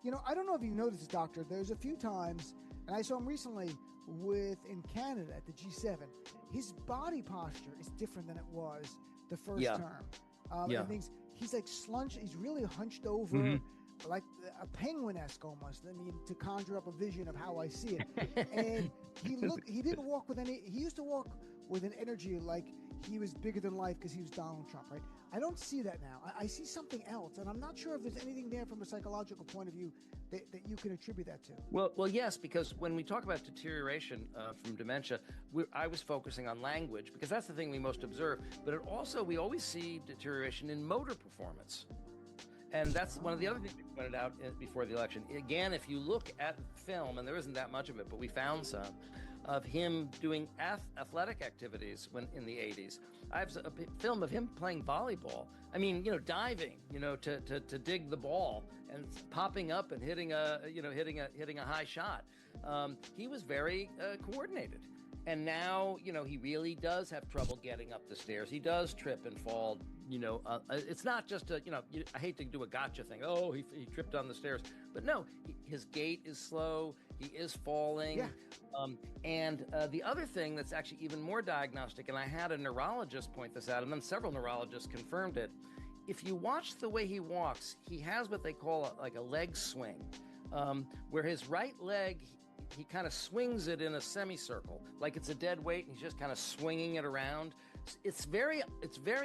I don't know if you noticed, Doctor, there's a few times, and I saw him recently in Canada at the G7, his body posture is different than it was the first term. Yeah. And things, he's like he's really hunched over, like a penguin-esque almost. I mean, to conjure up a vision of how I see it. And he didn't walk with he used to walk with an energy like he was bigger than life because he was Donald Trump, right? I don't see that now. I see something else, and I'm not sure if there's anything there from a psychological point of view that you can attribute that to. Well, yes, because when we talk about deterioration from dementia, I was focusing on language because that's the thing we most observe. But we always see deterioration in motor performance. And that's one of the other things we pointed out before the election. Again, if you look at film, and there isn't that much of it, but we found some of him doing athletic activities in the 80s. I have a film of him playing volleyball. I mean, diving, to dig the ball and popping up and hitting a high shot. He was very coordinated. And now, he really does have trouble getting up the stairs. He does trip and fall. It's not just I hate to do a gotcha thing. Oh, he tripped on the stairs. But no, his gait is slow. He is falling. Yeah. And the other thing that's actually even more diagnostic, and I had a neurologist point this out, and then several neurologists confirmed it. If you watch the way he walks, he has what they call a leg swing, where his right leg, he kind of swings it in a semicircle, like it's a dead weight, and he's just kind of swinging it around. It's very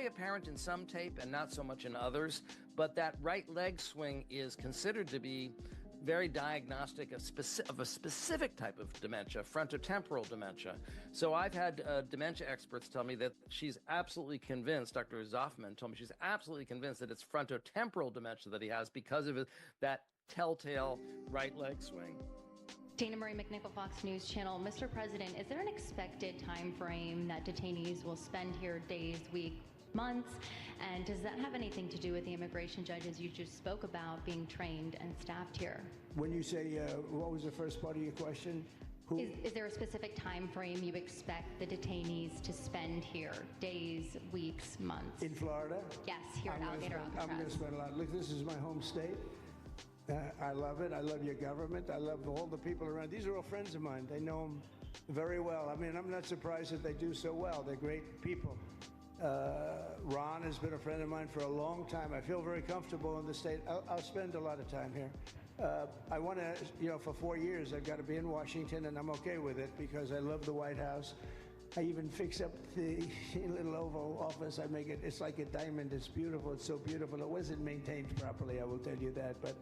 apparent in some tape and not so much in others, but that right leg swing is considered to be very diagnostic of a specific type of dementia, frontotemporal dementia. So I've had dementia experts tell me that she's absolutely convinced, Dr. Zoffman told me she's absolutely convinced that it's frontotemporal dementia that he has because of that telltale right leg swing. Dana Marie McNichol, Fox News Channel. Mr. President, is there an expected time frame that detainees will spend here, days, weeks, months? And does that have anything to do with the immigration judges you just spoke about being trained and staffed here? When you say, what was the first part of your question? Is there a specific time frame you expect the detainees to spend here, days, weeks, months? In Florida? Yes, here at Alligator Alcatraz. I'm going to spend a lot. Look, this is my home state. I love it. I love your government. I love all the people around. These are all friends of mine. They know them very well. I mean, I'm not surprised that they do so well. They're great people. Ron has been a friend of mine for a long time. I feel very comfortable in the state. I'll spend a lot of time here. I want to, for 4 years, I've got to be in Washington, and I'm okay with it because I love the White House. I even fix up the little Oval Office. I make it's like a diamond. It's beautiful. It's so beautiful. It wasn't maintained properly, I will tell you that. But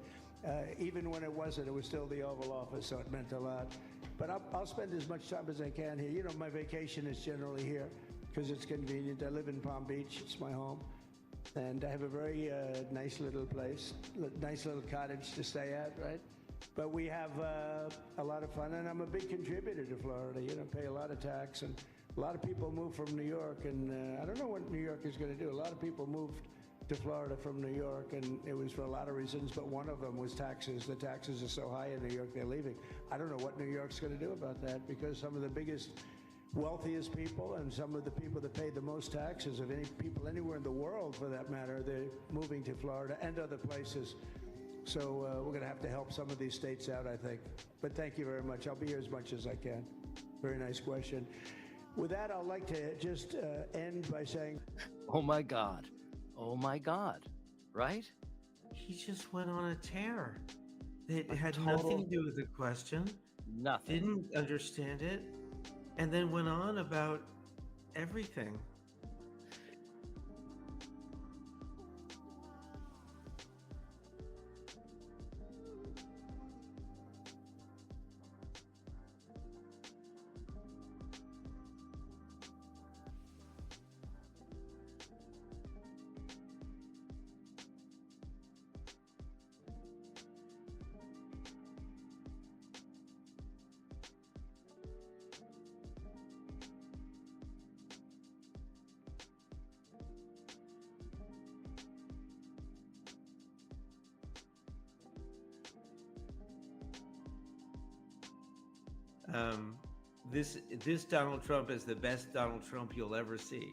even when it wasn't, it was still the Oval Office, so it meant a lot. But I'll spend as much time as I can here. My vacation is generally here because it's convenient. I live in Palm Beach. It's my home. And I have a very nice little place, nice little cottage to stay at, right? But we have a lot of fun, and I'm a big contributor to Florida. Pay a lot of tax, and a lot of people move from New York, and I don't know what New York is going to do. A lot of people moved to Florida from New York, and it was for a lot of reasons, but one of them was taxes. The taxes are so high in New York, they're leaving. I don't know what New York's going to do about that, because some of the biggest, wealthiest people and some of the people that pay the most taxes of any people anywhere in the world, for that matter, they're moving to Florida and other places. So we're going to have to help some of these states out, I think. But thank you very much. I'll be here as much as I can. Very nice question. With that, I'd like to just end by saying, oh my God, right? He just went on a tear. It had nothing to do with the question. Nothing. Didn't understand it. And then went on about everything. This Donald Trump is the best Donald Trump you'll ever see.